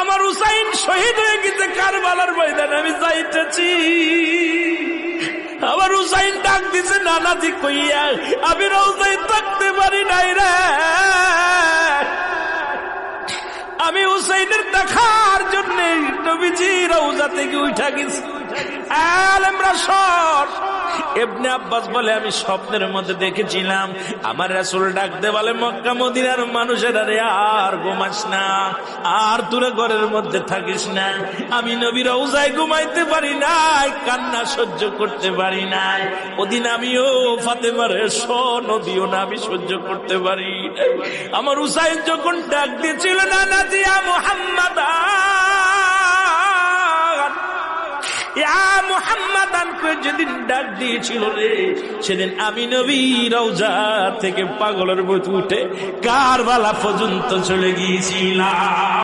আমার হুসাইন শহীদ হয়ে গেছে কারবালার ময়দানে, আমি যাইতেছি। আমার হুসাইন ডাক দিছে নানাজি কইয়া, আমি রওজায় থাকতে পারি নাই রে, আমি হুসাইনের দেখার জন্য নবীজি রওজা থেকে উঠা গেছি। আলেমরা সর। ইবনে আব্বাস বলে, আমি স্বপ্নের মধ্যে দেখেছিলাম আমার রাসূল ডাক দে বলে, মক্কা মদিনার মানুষেরা রে আর ঘুমাস না, আর তোরা ঘরের মধ্যে থাকিস না। আমি নবী রওজায় ঘুমাইতে পারি নাই, কান্না সহ্য করতে পারি নাই। ওদিন আমিও ফাতেমার নদীও না আমি সহ্য করতে পারি। আমার হুসাইন যখন ডাক দিয়েছিল না নাজিয়া মুহাম্মাদ যেদিন ডাক দিয়েছিল রে, সেদিন আমি নবী রওজা থেকে পাগলের মতো উঠে কারবালা পর্যন্ত চলে গিয়েছিলাম।